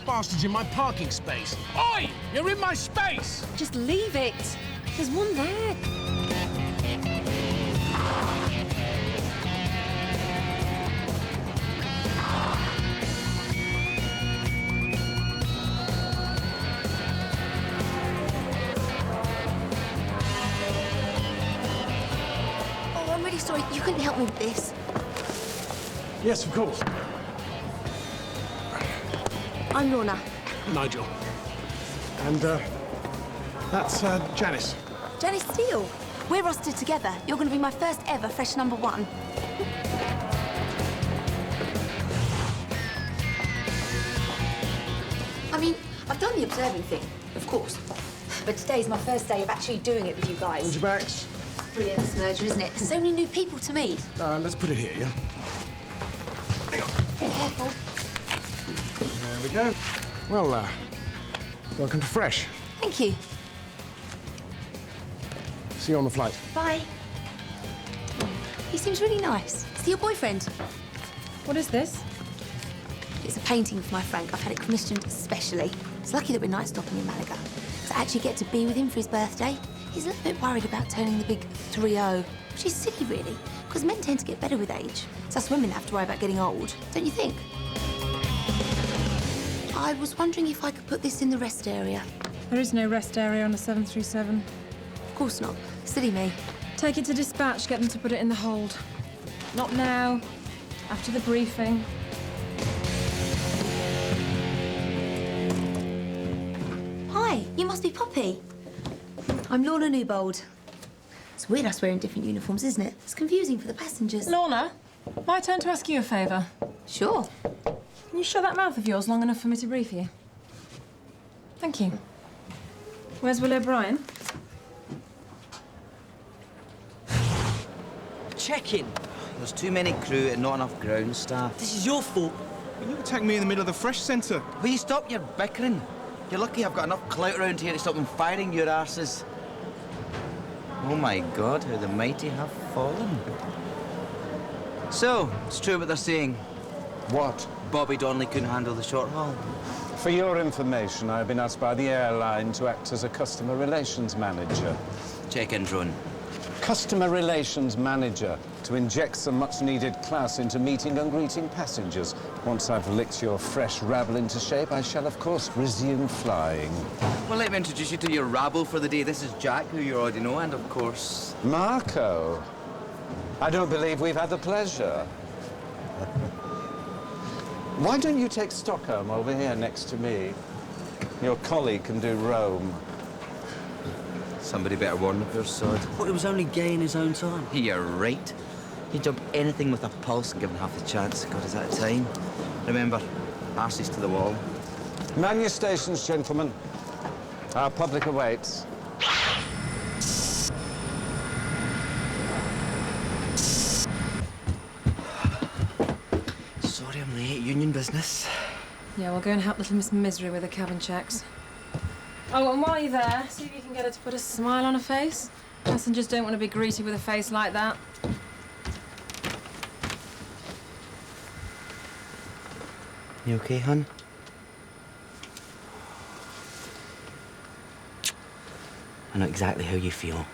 Bastards in my parking space. Oi! You're in my space! Just leave it. There's one there. Oh, I'm really sorry. You couldn't help me with this. Yes, of course. I'm Lorna. Nigel. And, that's, Janice. Janice Steele. We're rostered together. You're going to be my first ever fresh #1. I mean, I've done the observing thing, of course. But today's my first day of actually doing it with you guys. Hold your backs. Brilliant, this merger, isn't it? So many new people to meet. Let's put it here, yeah? Hang on. Careful. There we go. Well, welcome to Fresh. Thank you. See you on the flight. Bye. He seems really nice. Is he your boyfriend? What is this? It's a painting for my Frank. I've had it commissioned especially. It's lucky that we're night stopping in Malaga to actually get to be with him for his birthday. He's a little bit worried about turning the big 3-0, which is silly, really, because men tend to get better with age. It's us women that have to worry about getting old, don't you think? I was wondering if I could put this in the rest area. There is no rest area on a 737. Of course not. Silly me. Take it to dispatch, get them to put it in the hold. Not now. After the briefing. Hi, you must be Poppy. I'm Lorna Newbold. It's weird us wearing different uniforms, isn't it? It's confusing for the passengers. Lorna, my turn to ask you a favour. Sure. Can you shut that mouth of yours long enough for me to brief you? Thank you. Where's Will O'Brien? Check-in. There's too many crew and not enough ground staff. This is your fault. You attacked me in the middle of the Fresh Centre. Will you stop your bickering? You're lucky I've got enough clout around here to stop them firing your asses. Oh my God, how the mighty have fallen. So, it's true what they're saying. What? Bobby Donnelly couldn't handle the short haul. For your information, I've been asked by the airline to act as a customer relations manager. Check-in drone. Customer relations manager, to inject some much-needed class into meeting and greeting passengers. Once I've licked your fresh rabble into shape, I shall, of course, resume flying. Well, let me introduce you to your rabble for the day. This is Jack, who you already know, and, of course... Marco. I don't believe we've had the pleasure. Why don't you take Stockholm over here next to me? Your colleague can do Rome. Somebody better warn the poor sod. But it was only gay in his own time. You're right. He'd jump anything with a pulse given half the chance. God, is that time? Remember, arses to the wall. Man your stations, gentlemen. Our public awaits. Sorry I'm late. Union business. Yeah, we'll go and help little Miss Misery with her cabin checks. Oh, and while you're there, see if you can get her to put a smile on her face. Passengers don't want to be greeted with a face like that. You okay, hon? I know exactly how you feel.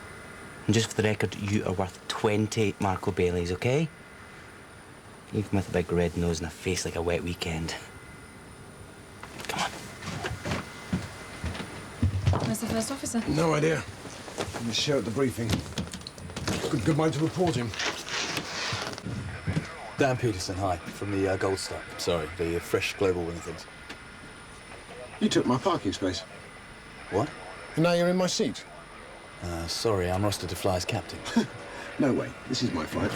And just for the record, you are worth 20 Marco Baileys, okay? Even with a big red nose and a face like a wet weekend. Come on. Where's the first officer? No idea. The show at the briefing. Good mind to report him. Dan Peterson, hi, from the Goldstar. Sorry, the fresh global wing of things. You took my parking space. What? And now you're in my seat. Sorry, I'm rostered to fly as captain. No way. This is my flight.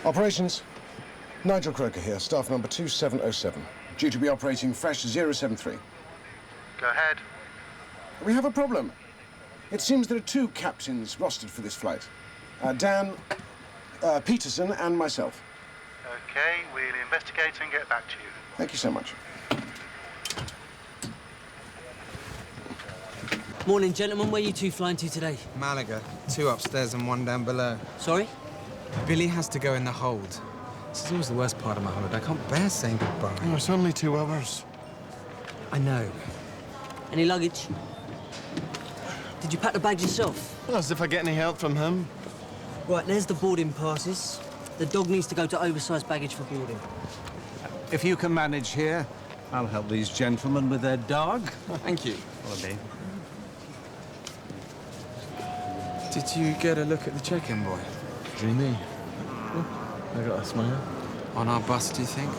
Operations. Nigel Croker here, staff number 2707. Due to be operating fresh 073. Go ahead. We have a problem. It seems there are two captains rostered for this flight. Dan Peterson and myself. Okay, we'll investigate and get back to you. Thank you so much. Morning, gentlemen. Where you two flying to today? Malaga. 2 upstairs and 1 down below. Sorry? Billy has to go in the hold. This is always the worst part of my holiday. I can't bear saying goodbye. Oh, it's only 2 hours. I know. Any luggage? Did you pack the bags yourself? Well, as if I get any help from him. Right, there's the boarding passes. The dog needs to go to oversized baggage for boarding. If you can manage here, I'll help these gentlemen with their dog. Thank you. Holiday. Did you get a look at the check-in boy? Dreamy. I got a smile. On our bus, do you think?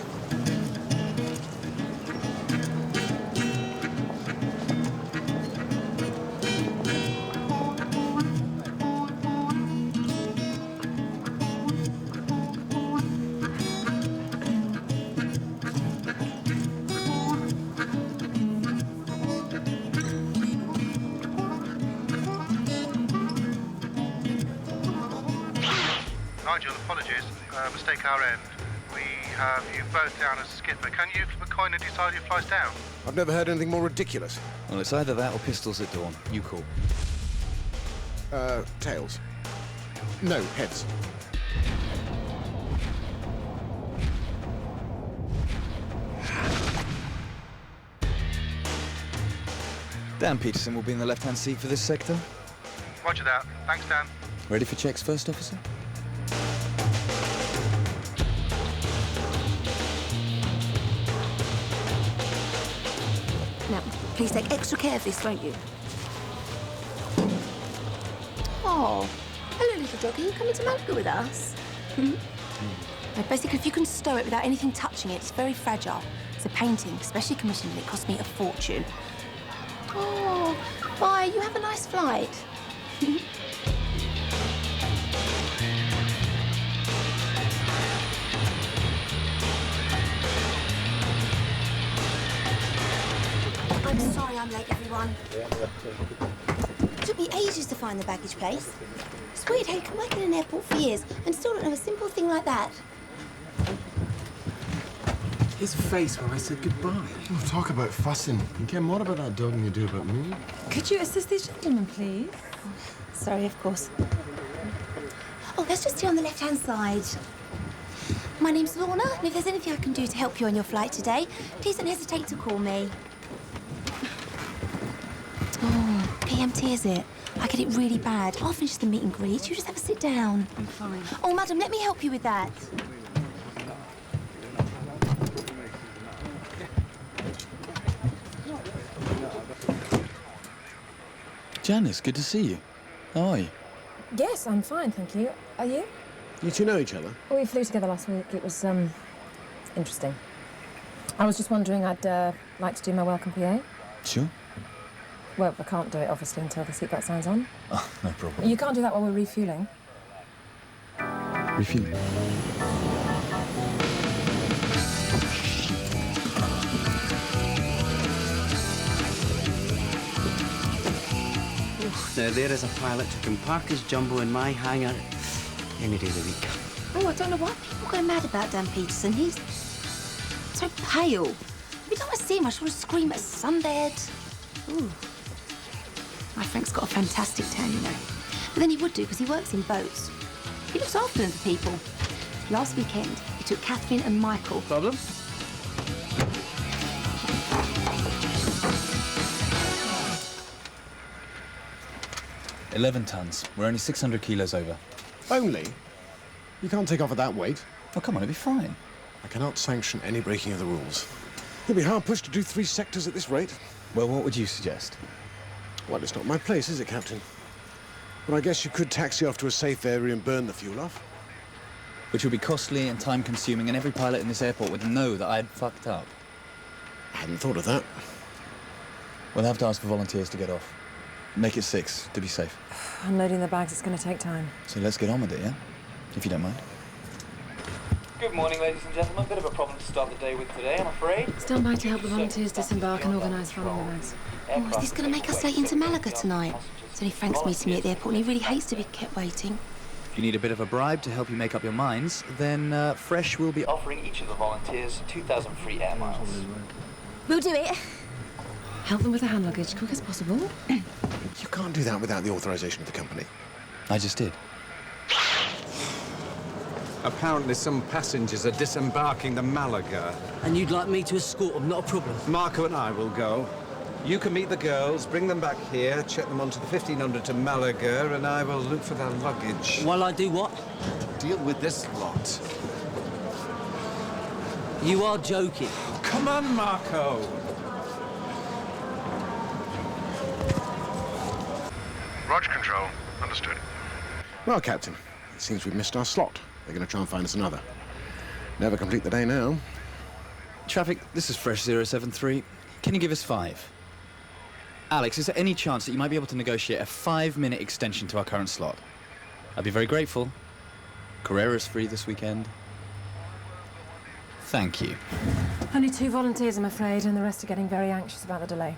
Nigel, apologies. Mistake our end. We have you both down as skipper. Can you flip a coin and decide who flies down? I've never heard anything more ridiculous. Well, it's either that or pistols at dawn. You call. Tails. No, heads. Dan Peterson will be in the left-hand seat for this sector. Roger that. Thanks, Dan. Ready for checks first, officer? Now, please take extra care of this, won't you? Oh, hello, little doggy. You coming to Malaga with us? Now, basically, if you can stow it without anything touching it, it's very fragile. It's a painting, specially commissioned, and it cost me a fortune. Oh, bye. You have a nice flight. I'm sorry I'm late, everyone. It took me ages to find the baggage place. It's weird how you can work in an airport for years and still don't know a simple thing like that. His face when I said goodbye. Oh, talk about fussing. You care more about that dog than you do about me. Could you assist these gentlemen, please? Sorry, of course. Oh, let's just sit on the left-hand side. My name's Lorna, and if there's anything I can do to help you on your flight today, please don't hesitate to call me. Oh, PMT, is it? I get it really bad. I'll finish the meet and greet. You just have a sit down. I'm fine. Oh, madam, let me help you with that. Janice, good to see you. How are you? Yes, I'm fine, thank you. Are you? You two know each other? We flew together last week. It was, interesting. I was just wondering, I'd like to do my welcome PA. Sure. Well, I can't do it, obviously, until the seatbelt sign's on. Oh, no problem. You can't do that while we're refueling. Refueling. Now, there is a pilot who can park his jumbo in my hangar any day of the week. Oh, I don't know why people go mad about Dan Peterson. He's so pale. Every time I see him, I sort of scream at a sunbed. Ooh. My Frank's got a fantastic tan, you know. But then he would do, because he works in boats. He looks after them for people. Last weekend, he took Catherine and Michael. Problem? $11 tons. We're only 600 kilos over. Only? You can't take off at that weight. Oh, come on, it'll be fine. I cannot sanction any breaking of the rules. You'll be hard pushed to do 3 sectors at this rate. Well, what would you suggest? Well, it's not my place, is it, Captain? But I guess you could taxi off to a safe area and burn the fuel off. Which would be costly and time-consuming, and every pilot in this airport would know that I'd fucked up. I hadn't thought of that. We'll have to ask for volunteers to get off. Make it 6, to be safe. Unloading the bags is going to take time. So let's get on with it, yeah? If you don't mind. Good morning, ladies and gentlemen. Bit of a problem to start the day with today, I'm afraid. Stand by to help the volunteers disembark and organise following the bags. Oh, is this going to make us late into Malaga tonight? It's only Frank's meeting me at the airport and he really hates to be kept waiting. If you need a bit of a bribe to help you make up your minds, then Fresh will be Offering each of the volunteers 2,000 free air miles. We'll do it. Help them with their hand luggage, quick as possible. You can't do that without the authorization of the company. I just did. Apparently some passengers are disembarking the Malaga. And you'd like me to escort them, not a problem. Marco and I will go. You can meet the girls, bring them back here, check them onto the 1500 to Malaga, and I will look for their luggage. While I do what? Deal with this lot. You are joking. Come on, Marco! Roger, Control. Understood. Well, Captain, it seems we've missed our slot. They're going to try and find us another. Never complete the day now. Traffic, this is Fresh 073. Can you give us 5? Alex, is there any chance that you might be able to negotiate a 5-minute extension to our current slot? I'd be very grateful. Carrera's free this weekend. Thank you. Only 2 volunteers, I'm afraid, and the rest are getting very anxious about the delay.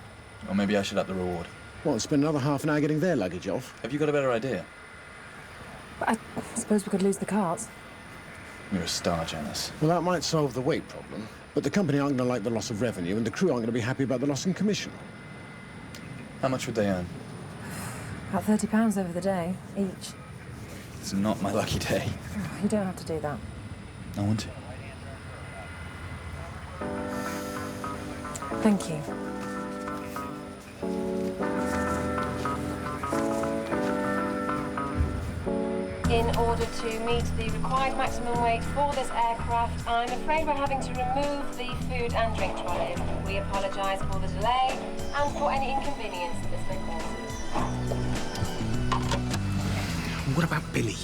Or maybe I should up the reward. What, spend another half an hour getting their luggage off? Have you got a better idea? I suppose we could lose the carts. You're a star, Janice. Well, that might solve the weight problem. But the company aren't going to like the loss of revenue, and the crew aren't going to be happy about the loss in commission. How much would they earn? About £30 over the day, each. It's not my lucky day. Oh, you don't have to do that. I want to. Thank you. In order to meet the required maximum weight for this aircraft, I'm afraid we're having to remove the food and drink trolleys. We apologise for the delay and for any inconvenience this may cause. What about Billy?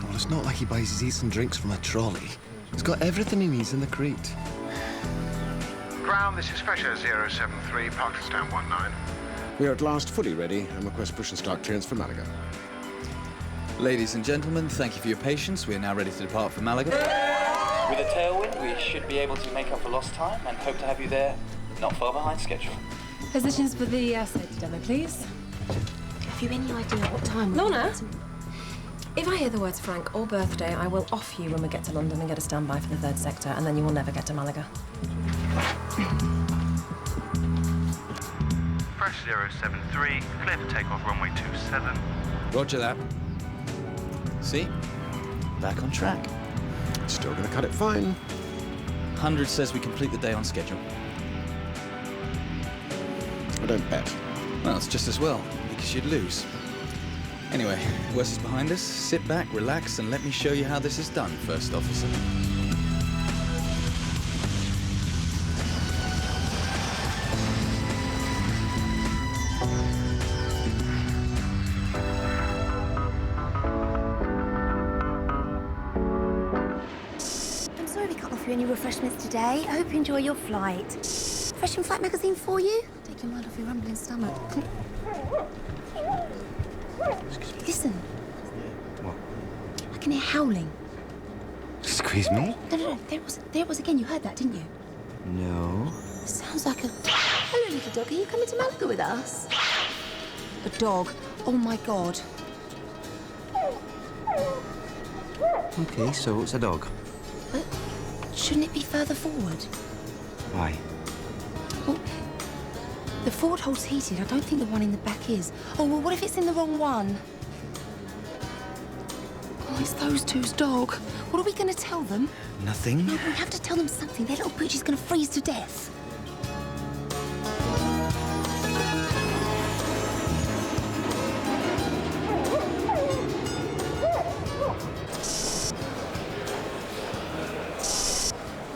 Well, it's not like he buys his eats and drinks from a trolley. He's got everything he needs in the crate. Ground, this is Fresh Air 073, parked at stand 19. We are at last fully ready and request push and start clearance for Malaga. Ladies and gentlemen, thank you for your patience. We are now ready to depart for Malaga. With a tailwind, we should be able to make up for lost time and hope to have you there not far behind schedule. Positions for the safety demo, please. Have you any idea what time? Lorna? If I hear the words Frank or birthday, I will off you when we get to London and get a standby for the 3rd sector, and then you will never get to Malaga. Fresh 073, clear for takeoff runway 27. Roger that. See? Back on track. Still going to cut it fine. 100 says we complete the day on schedule. I don't bet. Well, it's just as well, because you'd lose. Anyway, worst is behind us. Sit back, relax, and let me show you how this is done, First Officer. I'm sorry we can't offer you any refreshments today. I hope you enjoy your flight. Fresh and Flight magazine for you. Take your mind off your rumbling stomach. Listen. What? I can hear howling. Squeeze me? No. There it was again. You heard that, didn't you? No. Sounds like a... Hello, little dog. Are you coming to Malaga with us? A dog. Oh, my God. Okay, so it's a dog. But shouldn't it be further forward? Why? Well, the forward hole's heated. I don't think the one in the back is. Oh, well, what if it's in the wrong one? Oh, it's those two's dog. What are we going to tell them? Nothing. No, we have to tell them something. Their little poochie's going to freeze to death.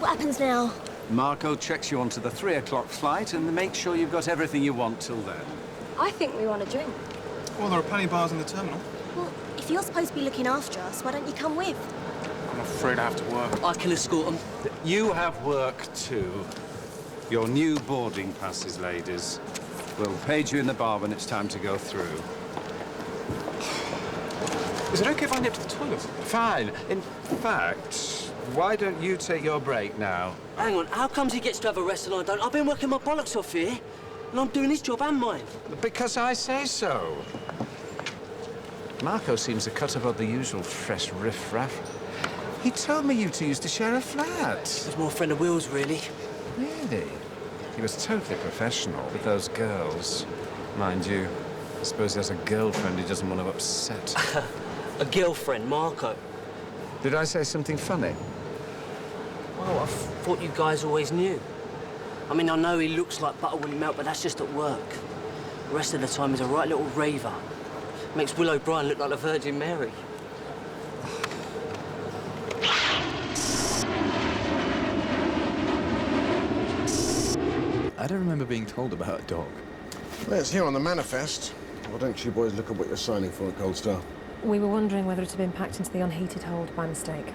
What happens now? Marco checks you onto the 3 o'clock flight and makes sure you've got everything you want till then. I think we want a drink. Well, there are plenty of bars in the terminal. Well, if you're supposed to be looking after us, why don't you come with? I'm afraid I have to work. I can escort them. You have work too. Your new boarding passes, ladies. We'll page you in the bar when it's time to go through. Is it okay if I nip to the toilet? Fine. In fact, why don't you take your break now? Hang on, how comes he gets to have a rest and I don't? I've been working my bollocks off here, and I'm doing his job and mine. Because I say so. Marco seems a cut above the usual fresh riff-raff. He told me you two used to share a flat. He's more a friend of Will's, really. Really? He was totally professional with those girls. Mind you, I suppose he has a girlfriend he doesn't want to upset. A girlfriend, Marco. Did I say something funny? Well, I thought you guys always knew. I mean, I know he looks like butter when he melts, but that's just at work. The rest of the time, he's a right little raver. Makes Will O'Brien look like the Virgin Mary. I don't remember being told about a dog. Well, it's here on the manifest. Why don't you boys look at what you're signing for at Goldstar? We were wondering whether it had been packed into the unheated hold by mistake.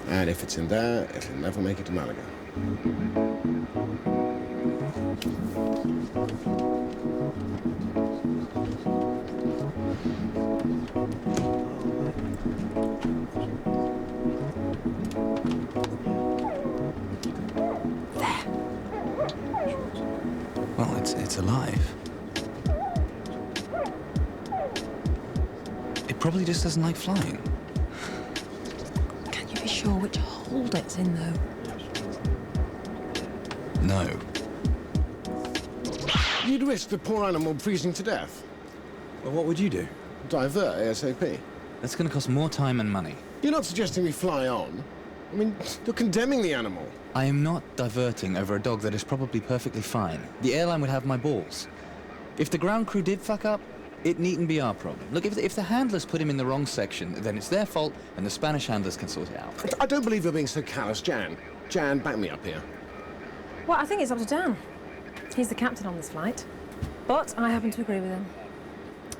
And if it's in there, it'll never make it to Malaga. Well, it's alive. It probably just doesn't like flying. Can you be sure which hold it's in, though? No. You'd risk the poor animal freezing to death? Well, what would you do? Divert ASAP. That's going to cost more time and money. You're not suggesting we fly on. I mean, you're condemning the animal. I am not diverting over a dog that is probably perfectly fine. The airline would have my balls. If the ground crew did fuck up, it needn't be our problem. Look, if the handlers put him in the wrong section, then it's their fault, and the Spanish handlers can sort it out. I don't believe you're being so callous, Jan. Jan, back me up here. Well, I think it's up to Dan. He's the captain on this flight. But I happen to agree with him.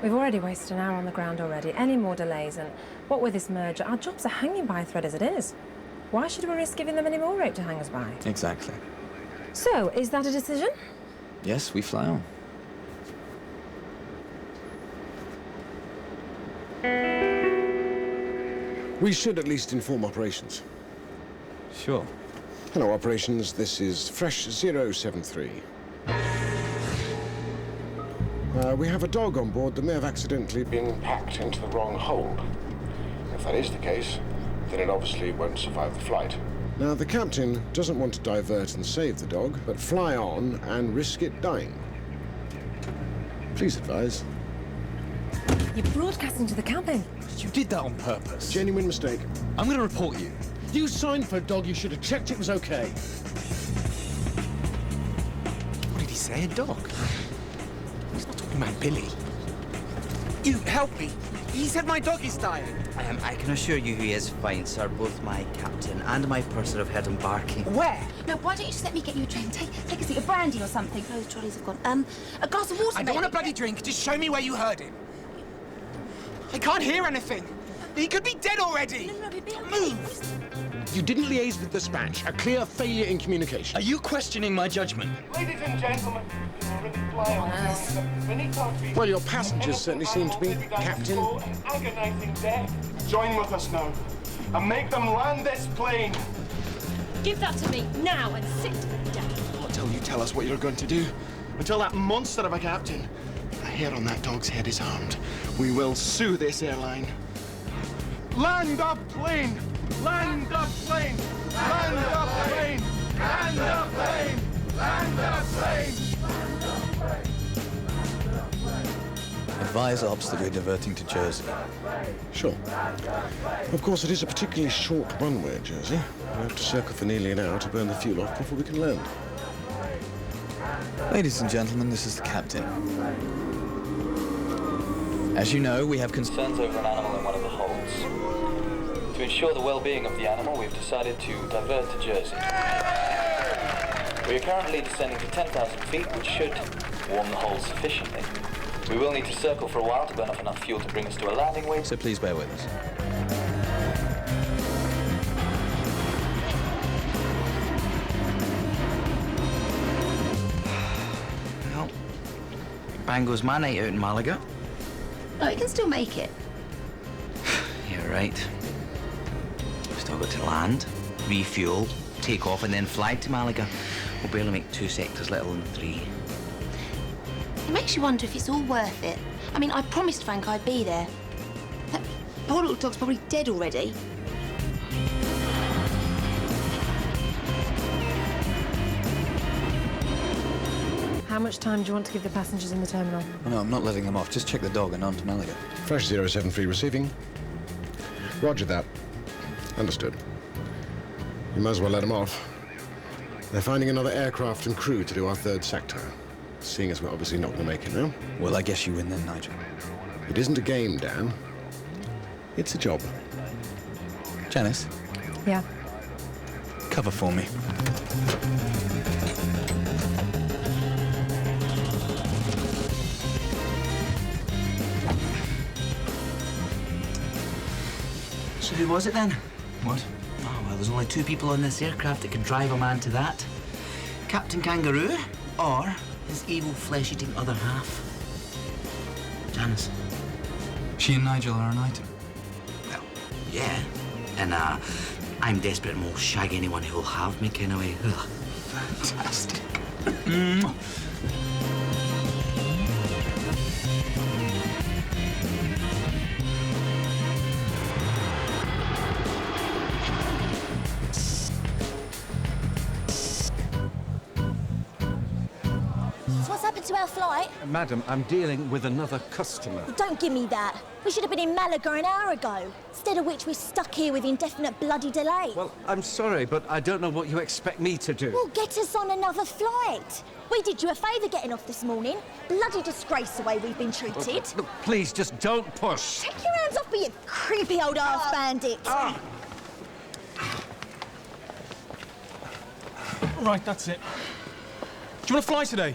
We've already wasted an hour on the ground already. Any more delays, and what with this merger, our jobs are hanging by a thread as it is. Why should we risk giving them any more rope to hang us by? Exactly. So, is that a decision? Yes, we fly on. We should at least inform operations. Sure. Hello, operations. This is Fresh 073. We have a dog on board that may have accidentally been packed into the wrong hold. If that is the case, then it obviously won't survive the flight. Now, the captain doesn't want to divert and save the dog, but fly on and risk it dying. Please advise. You're broadcasting to the cabin. You did that on purpose. Genuine mistake. I'm going to report you. You signed for a dog. You should have checked it was okay. What did he say? A dog? He's not talking about Billy. You, help me. He said my dog is dying. I can assure you he is fine, sir. Both my captain and my purser have heard him barking. Where? No, why don't you just let me get you a drink? Take a seat of brandy or something. Those trolleys have gone. A glass of water, I don't want a bloody drink. Just show me where you heard him. I can't hear anything. He could be dead already. No, Move. You didn't liaise with dispatch. A clear failure in communication. Are you questioning my judgment? Ladies and gentlemen, fly on. Well, your passengers certainly seem to be, Captain. Agonizing death. Join with us now and make them land this plane. Give that to me now and sit down. Not until you tell us what you're going to do. Until that monster of a captain, a hair on that dog's head is harmed. We will sue this airline. Land the plane! Land the plane! Land the plane! Land the plane! Land the plane! Advise ops that we're diverting to Jersey. Sure. Of course, it is a particularly short runway at Jersey. We have to circle for nearly an hour to burn the fuel off before we can land. Ladies and gentlemen, this is the captain. As you know, we have concerns over an animal in one of the holds. To ensure the well-being of the animal, we've decided to divert to Jersey. We are currently descending to 10,000 feet, which should warm the hull sufficiently. We will need to circle for a while to burn off enough fuel to bring us to a landing weight. So please bear with us. Well, bang goes my night out in Malaga. No, you can still make it. You're right. Still got to land, refuel, take off, and then fly to Malaga. We'll barely make 2 sectors, let alone 3. It makes you wonder if it's all worth it. I mean, I promised Frank I'd be there. That poor little dog's probably dead already. How much time do you want to give the passengers in the terminal? Oh, no, I'm not letting them off. Just check the dog and on to Malaga. Fresh 073 receiving. Roger that. Understood. You might as well let them off. They're finding another aircraft and crew to do our 3rd sector. Seeing as we're obviously not going to make it now. Well, I guess you win then, Nigel. It isn't a game, Dan. It's a job. Janice, Yeah. cover for me. So who was it then? What? Oh, well, there's only 2 people on this aircraft that can drive a man to that. Captain Kangaroo, or his evil flesh-eating other half. Janice. She and Nigel are an item. Well, yeah. And, I'm desperate and will shag anyone who'll have me kind of way. Ugh. Fantastic. What's happened to our flight? Madam, I'm dealing with another customer. Well, don't give me that. We should have been in Malaga an hour ago. Instead of which we're stuck here with indefinite bloody delay. Well, I'm sorry, but I don't know what you expect me to do. Well, get us on another flight. We did you a favour getting off this morning. Bloody disgrace the way we've been treated. Look, please, just don't push. Take your hands off me, you creepy old ass bandit. Right, that's it. Do you want to fly today?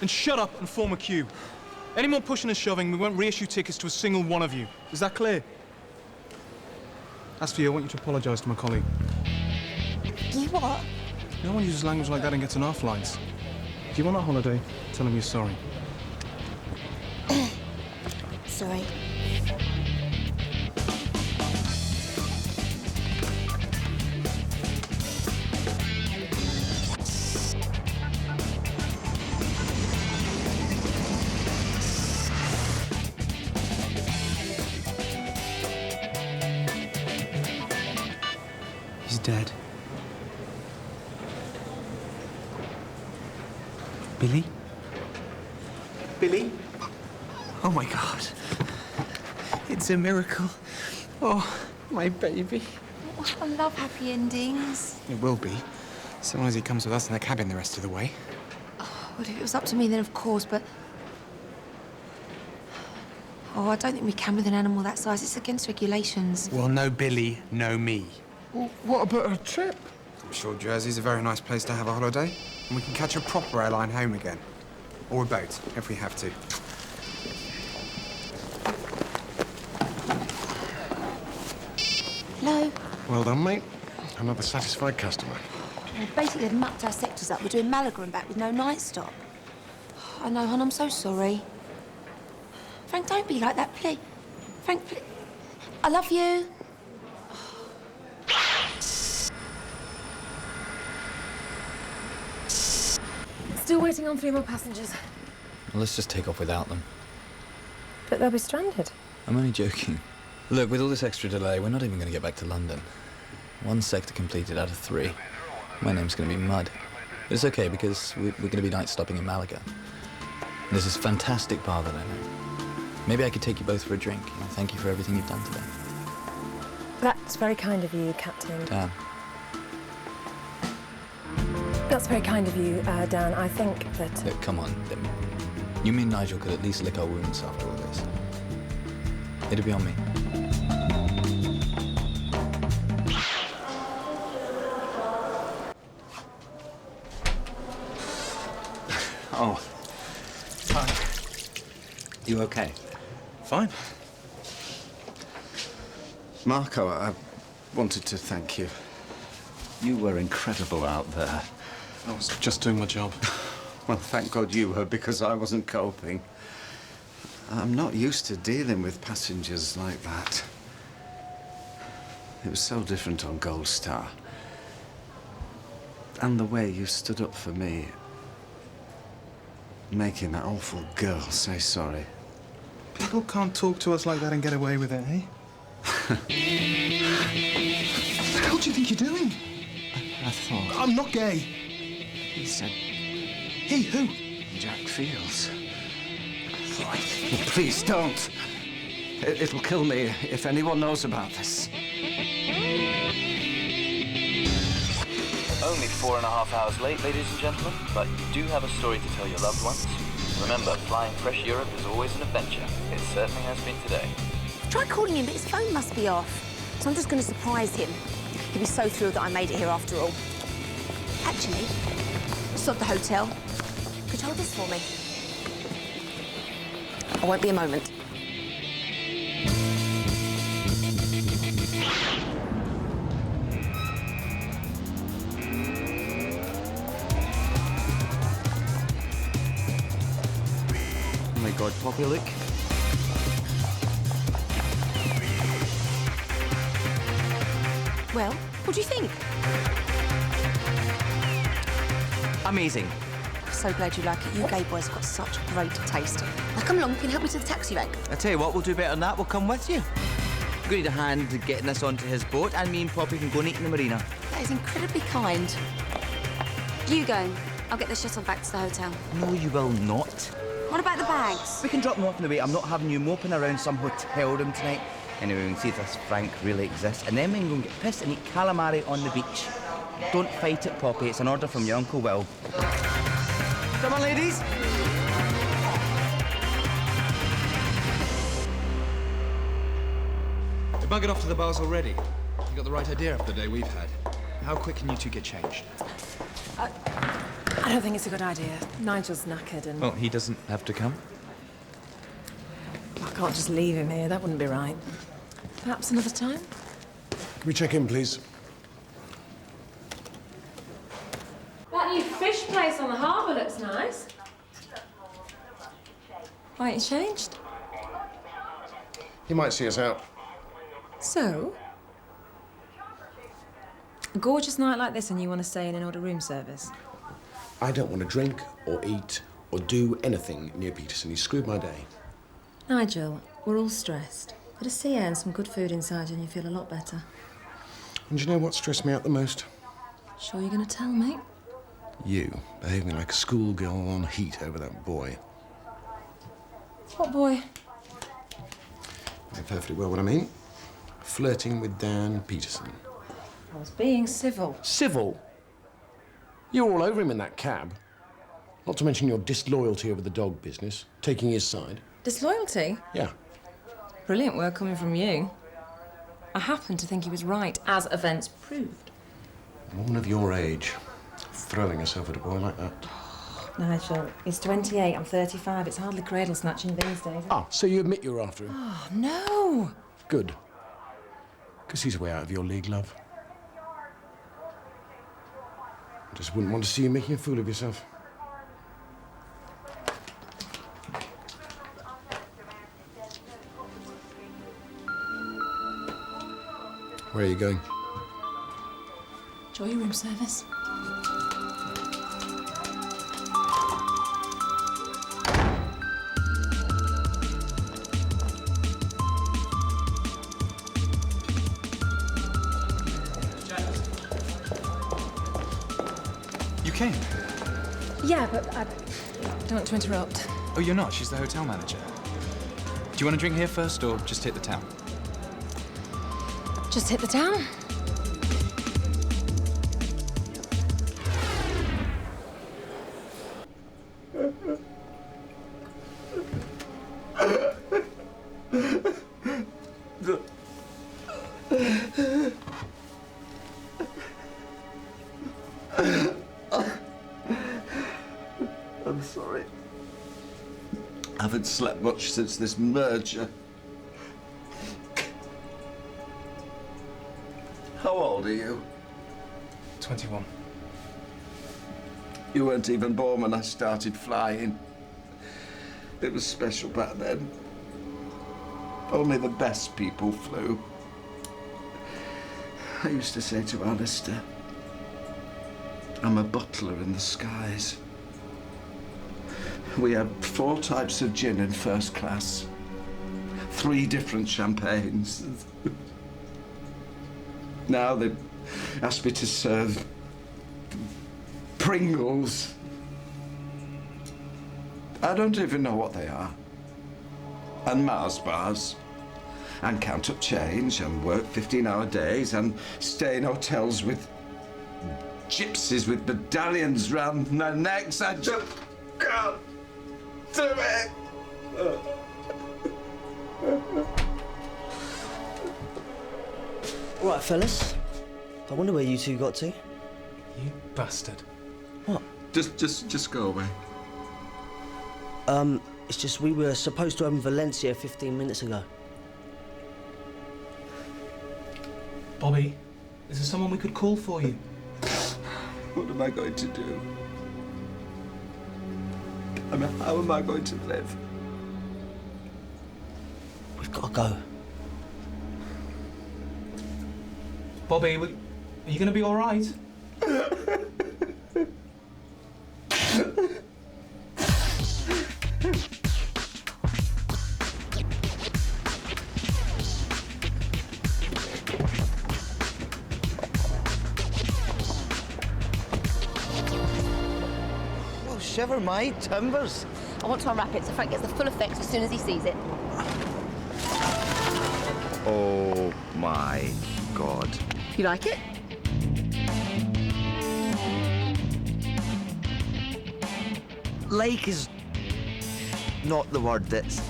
Then shut up and form a queue. Any more pushing and shoving, we won't reissue tickets to a single one of you. Is that clear? As for you, I want you to apologise to my colleague. You what? No one uses language like that and gets on our flights. If you want a holiday, tell him you're sorry. Sorry. He's dead. Billy? Billy? Oh, my God. It's a miracle. Oh, my baby. I love happy endings. It will be, so long as he comes with us in the cabin the rest of the way. Well, if it was up to me, then of course, but... Oh, I don't think we can with an animal that size. It's against regulations. Well, no Billy, no me. Well, what about a trip? I'm sure Jersey's a very nice place to have a holiday, and we can catch a proper airline home again. Or a boat, if we have to. Hello? Well done, mate. Another satisfied customer. Well, basically, they've mucked our sectors up. We're doing Malaga and back with no night stop. I know, hon, I'm so sorry. Frank, don't be like that, please. Frank, please. I love you. Still waiting on 3 more passengers. Well, let's just take off without them. But they'll be stranded. I'm only joking. Look, with all this extra delay, we're not even going to get back to London. 1 sector completed out of 3. My name's going to be mud. But it's okay, because we're going to be night stopping in Malaga. And there's this fantastic bar that I know. Maybe I could take you both for a drink. And thank you for everything you've done today. That's very kind of you, Captain. Dan. That's very kind of you, Dan. I think that... Look, come on. You mean Nigel could at least lick our wounds after all this? It'd be on me. Oh, You okay? Fine. Marco, I wanted to thank you. You were incredible out there. I was just doing my job. Well, thank God you were, because I wasn't coping. I'm not used to dealing with passengers like that. It was so different on Goldstar. And the way you stood up for me, making that awful girl say sorry. People can't talk to us like that and get away with it, eh? What the hell do you think you're doing? I thought... I'm not gay. He said... He? Who? Jack Fields. Please don't. It'll kill me if anyone knows about this. Only 4.5 hours late, ladies and gentlemen, but you do have a story to tell your loved ones. Remember, flying fresh Europe is always an adventure. It certainly has been today. Tried calling him, but his phone must be off. So I'm just going to surprise him. He'll be so thrilled that I made it here after all. Actually, stop the hotel. Could you hold this for me? I won't be a moment. Oh my God, Poppy, look. Well, what do you think? Amazing. So glad you like it. You gay boys got such great taste. Now come along, you can help me to the taxi rank. I tell you what, we'll do better than that. We'll come with you. We're going to need a hand getting us onto his boat, and me and Poppy can go neat in the marina. That is incredibly kind. You go. I'll get the shuttle back to the hotel. No, you will not. What about the bags? We can drop them off on the way. I'm not having you moping around some hotel room tonight. Anyway, we can see if this Frank really exists, and then we can go and get pissed and eat calamari on the beach. Don't fight it, Poppy. It's an order from your Uncle Will. Come on, ladies. We buggered off to the bars already. You got the right idea after the day we've had. How quick can you two get changed? I don't think it's a good idea. Nigel's knackered and... Well, he doesn't have to come. I can't just leave him here. That wouldn't be right. Perhaps another time? Can we check in, please? That new fish place on the harbour looks nice. Why, it changed? He might see us out. So? A gorgeous night like this and you want to stay in and order room service? I don't want to drink or eat or do anything near Peterson. He screwed my day. Nigel, we're all stressed. Put a sea air and some good food inside you and you feel a lot better. And do you know what stressed me out the most? Sure you're going to tell me? You, behaving like a schoolgirl on heat over that boy. What boy? You know perfectly well what I mean. Flirting with Dan Peterson. I was being civil. Civil? You were all over him in that cab. Not to mention your disloyalty over the dog business, taking his side. Disloyalty? Yeah. Brilliant work coming from you. I happen to think he was right, as events proved. A woman of your age, throwing herself at a boy like that. Nigel, he's 28, I'm 35. It's hardly cradle snatching these days. Ah, so you admit you were after him? Oh, no! Good. Because he's way out of your league, love. I just wouldn't want to see you making a fool of yourself. Where are you going? Enjoy your room service. You came? Yeah, but I don't want to interrupt. Oh, you're not? She's the hotel manager. Do you want to drink here first, or just hit the town? Just hit the town. I'm sorry. haven't slept much since this merger. How old are you? 21. You weren't even born when I started flying. It was special back then. Only the best people flew. I used to say to Alistair, I'm a butler in the skies. We had 4 types of gin in first class, 3 different champagnes. Now they ask me to serve Pringles. I don't even know what they are. And Mars bars. And count up change and work 15-hour days and stay in hotels with gypsies with medallions round their necks. I just can't do it. All right, fellas. I wonder where you two got to. You bastard. What? Just go away. It's just we were supposed to have in Valencia 15 minutes ago. Bobby, is there someone we could call for you? What am I going to do? I mean, how am I going to live? We've got to go. Bobby, are you going to be all right? Shiver my timbers. I want to unwrap it so Frank gets the full effect as soon as he sees it. Oh my God. You like it? Like is not the word that's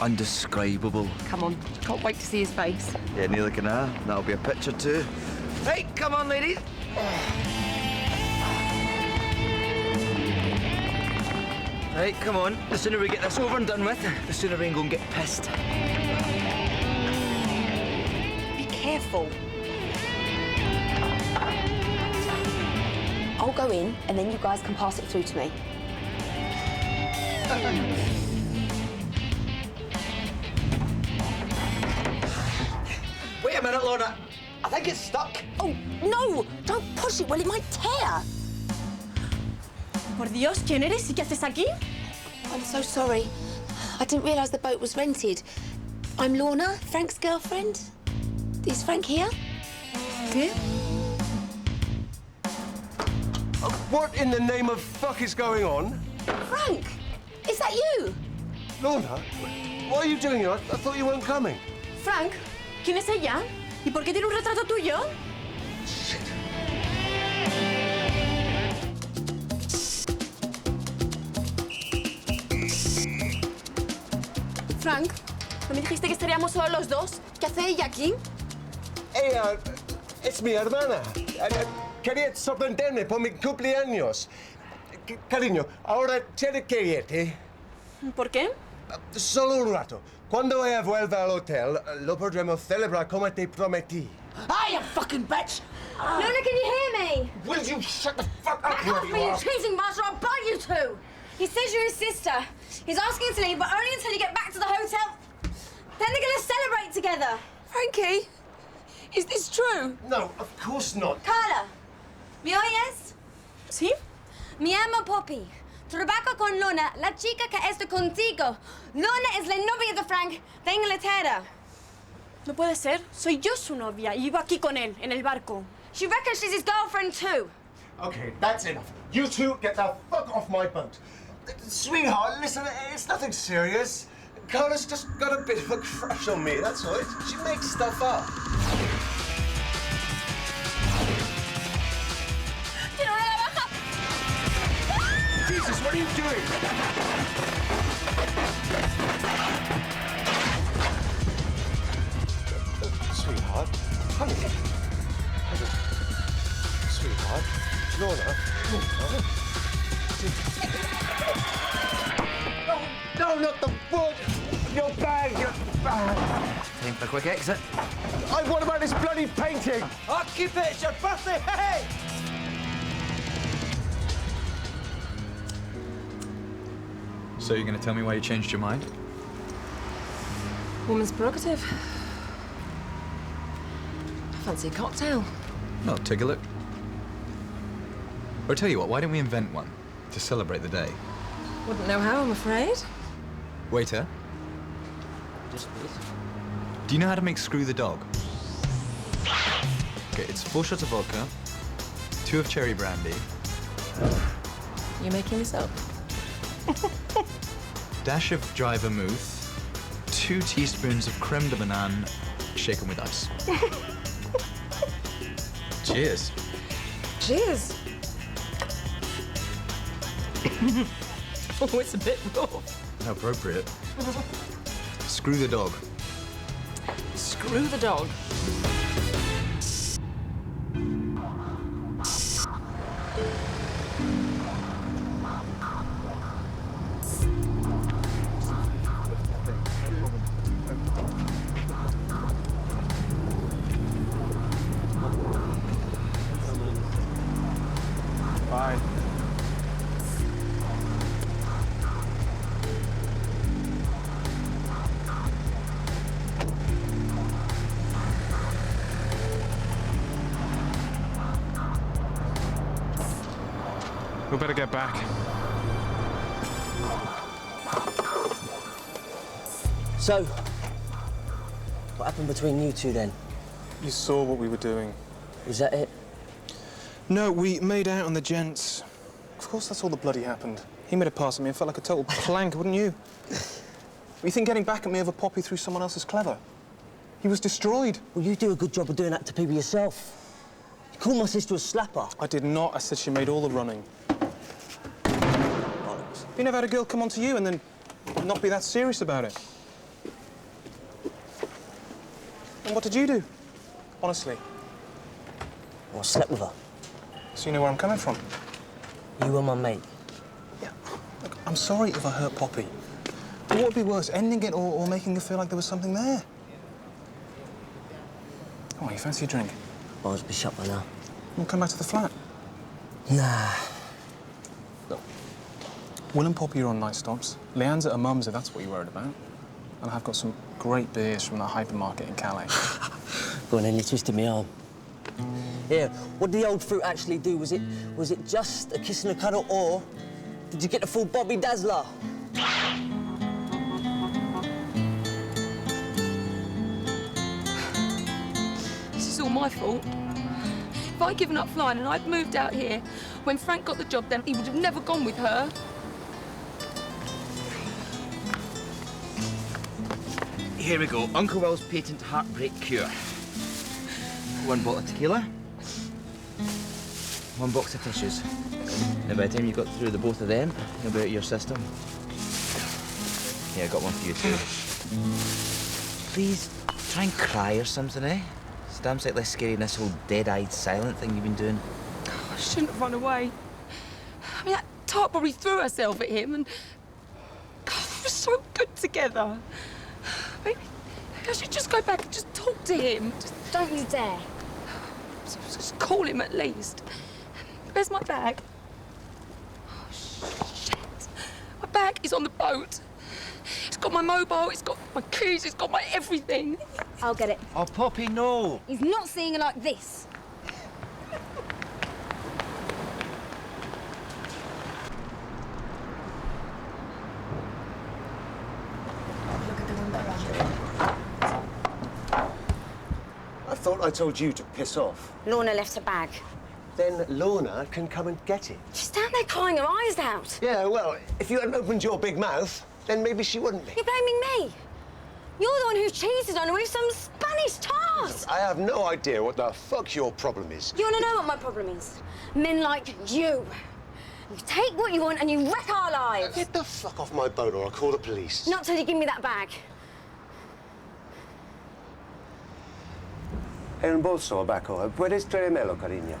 undescribable. Come on, can't wait to see his face. Yeah, neither can I. That'll be a picture too. Right, come on, ladies. Right, come on. The sooner we get this over and done with, the sooner we can go and get pissed. Be careful. I'll go in, and then you guys can pass it through to me. Wait a minute, Lorna. I think it's stuck. Oh, no! Don't push it, well, it might tear. Por Dios, ¿quién eres y qué haces aquí? I'm so sorry. I didn't realise the boat was rented. I'm Lorna, Frank's girlfriend. Is Frank here? ¿Qué? What in the name of fuck is going on? Frank, is that you? Lorna, what are you doing here? I thought you weren't coming. Frank, ¿quién es ella? ¿Y por qué tiene un retrato tuyo? Frank, ¿no me dijiste que estaríamos solo los dos? ¿Qué hace ella aquí? Ella es mi hermana. Quería sorprenderme por mi cumpleaños. Cariño, ahora tiene que irte. ¿Por qué? Solo un rato. Cuando ella vuelva al hotel, lo podremos celebrar como te prometí. Hi, you fucking bitch! Lorna, can you hear me? Will you shut the fuck up, Back off me, you teasing master, I'll bite you two! He says you're his sister. He's asking you to leave, but only until you get back to the hotel. Then they're gonna celebrate together. Frankie, is this true? No, of course not. Carla, ¿me oyes? ¿Sí? Me llamo Poppy. Trabajo con Lorna, la chica que está contigo. Lorna es la novia de Frank de Inglaterra. No puede ser. Soy yo su novia y iba aquí con él, en el barco. She reckons she's his girlfriend too. Okay, that's enough. You two get the fuck off my boat. Sweetheart, listen, it's nothing serious. Carla's just got a bit of a crush on me, that's all. She makes stuff up. Jesus, what are you doing? Sweetheart, honey. Sweetheart, Lorna. No, not the foot! Your bag! Your bag! Time for a quick exit. What about this bloody painting? I'll keep it! It's your birthday! Hey! So you're going to tell me why you changed your mind? Woman's prerogative. I fancy a cocktail. Well, take a look. Or tell you what, why don't we invent one to celebrate the day? Wouldn't know how, I'm afraid. Waiter, Just please. do you know how to make Screw the Dog? Okay, it's 4 shots of vodka, 2 of cherry brandy, You're making this up. dash of dry vermouth, 2 teaspoons of creme de banane, shaken with ice. Cheers. Cheers. Oh, it's a bit raw. How appropriate. Screw the dog. Screw the dog. Bye. We better get back. So, what happened between you two then? You saw what we were doing. Was that it? No, we made out on the gents. Of course that's all that bloody happened. He made a pass at me and felt like a total plank, wouldn't you? You think getting back at me over Poppy through someone else is clever? He was destroyed. Well, you do a good job of doing that to people yourself. You called my sister a slapper. I did not. I said she made all the running. Bollocks. You never had a girl come on to you and then not be that serious about it. And what did you do? Honestly. Well, I slept with her. So you know where I'm coming from? You were my mate. Yeah. Look, I'm sorry if I hurt Poppy. But what would be worse, ending it or making her feel like there was something there? Oh, you fancy a drink? I was be shut by now. We'll come back to the flat. Nah. Look, Will and Poppy are on night stops. Leanne's at her mum's if that's what you're worried about. And I've got some great beers from that hypermarket in Calais. Go on then, you twisted my arm. Yeah, what did the old fruit actually do? Was it just a kiss and a cuddle, or did you get the full Bobby Dazzler? This is all my fault. If I'd given up flying and I'd moved out here, when Frank got the job then, he would have never gone with her. Here we go. Uncle Will's patent heartbreak cure. 1 bottle of tequila. 1 box of tissues. Now, by the time you got through the both of them, you'll be out of your system. Yeah, I got one for you too. Please, try and cry or something, eh? It's damn sight less scary than this whole dead-eyed silent thing you've been doing. I shouldn't have run away. I mean, that tart probably threw herself at him and... God, we were so good together. Maybe I should just go back and just talk to him. Don't you dare. Just call him at least. Where's my bag? Oh, shit. My bag is on the boat. It's got my mobile, it's got my keys, it's got my everything. I'll get it. Oh, Poppy, no. He's not seeing it like this. I thought I told you to piss off. Lorna left her bag. Then Lorna can come and get it. She's down there crying her eyes out. Yeah, well, if you hadn't opened your big mouth, then maybe she wouldn't be. You're blaming me. You're the one who cheated on her with some Spanish tart. I have no idea what the fuck your problem is. You want to know what my problem is? Men like you. You take what you want and you wreck our lives. Get the fuck off my boat or I'll call the police. Not till you give me that bag. È un bolso abaco. Puedes traérmelo, cariño.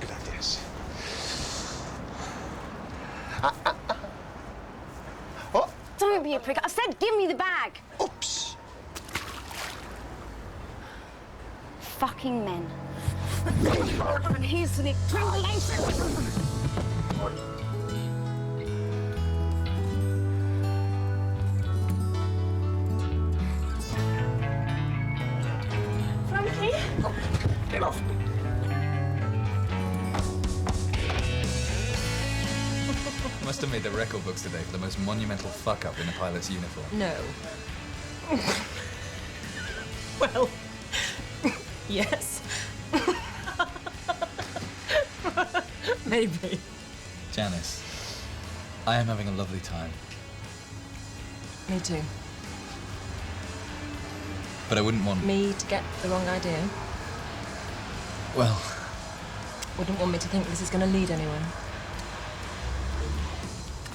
Gracias. What? Don't be a prick. I said give me the bag. Oops. Fucking men. And here's to the tribulation. Frankie? Get off me. Must have made the record books today for the most monumental fuck-up in a pilot's uniform. No. Well, yes. Maybe. Janice, I am having a lovely time. Me too. But I wouldn't want... Me to get the wrong idea. Well... Wouldn't want me to think this is going to lead anywhere.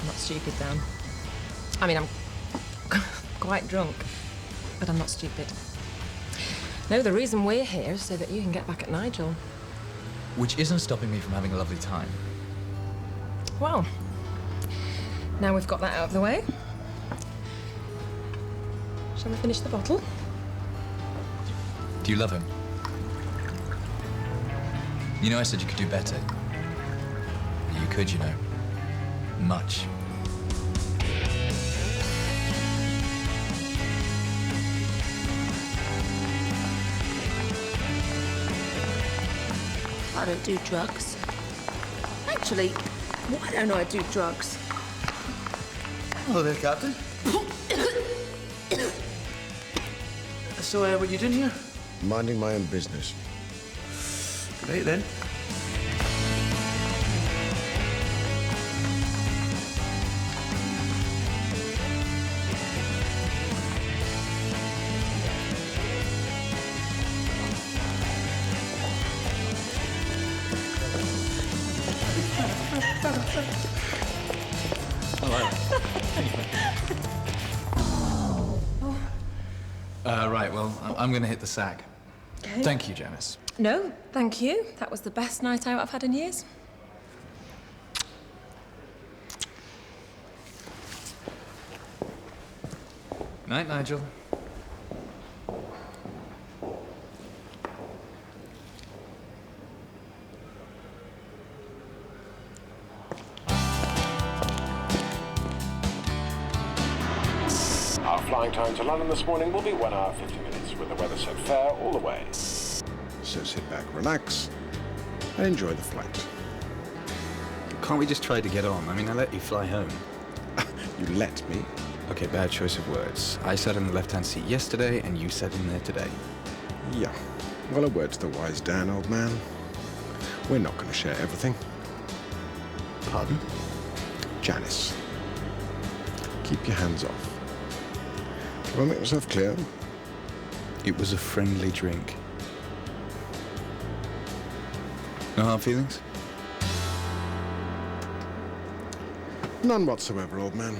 I'm not stupid, Dan. I mean, I'm quite drunk, but I'm not stupid. No, the reason we're here is so that you can get back at Nigel. Which isn't stopping me from having a lovely time. Well, now we've got that out of the way, shall we finish the bottle? Do you love him? You know I said you could do better. You could, you know. Much. I don't do drugs. Actually, why don't I do drugs? Hello there, Captain. So, what are you doing here? Minding my own business. Right then. Right, well, I'm gonna hit the sack. Okay. Thank you, Janice. No, thank you. That was the best night out I've had in years. Night, Nigel. Our flying time to London this morning will be 1 hour 50 minutes, with the weather set fair all the way. So sit back, relax, and enjoy the flight. Can't we just try to get on? I mean, I let you fly home. You let me? Okay, bad choice of words. I sat in the left-hand seat yesterday, and you sat in there today. Yeah. Well, a word to the wise, Dan, old man. We're not going to share everything. Pardon? Janice. Keep your hands off. Have I make myself clear? It was a friendly drink. No hard feelings? None whatsoever, old man.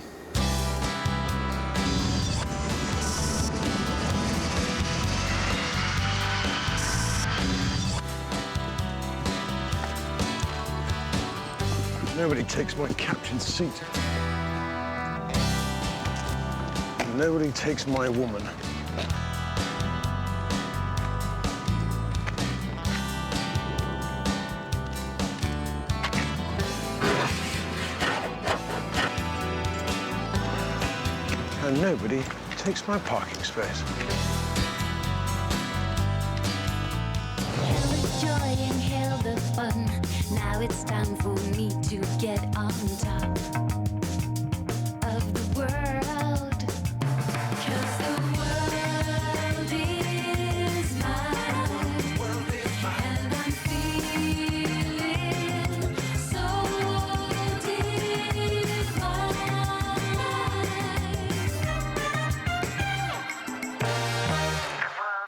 Nobody takes my captain's seat. Nobody takes my woman. And nobody takes my parking space. Hail the joy and hail the fun. Now it's time for me to get on top of the world. 'Cause the world is mine. And I'm feeling so divine.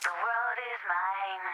The world is mine.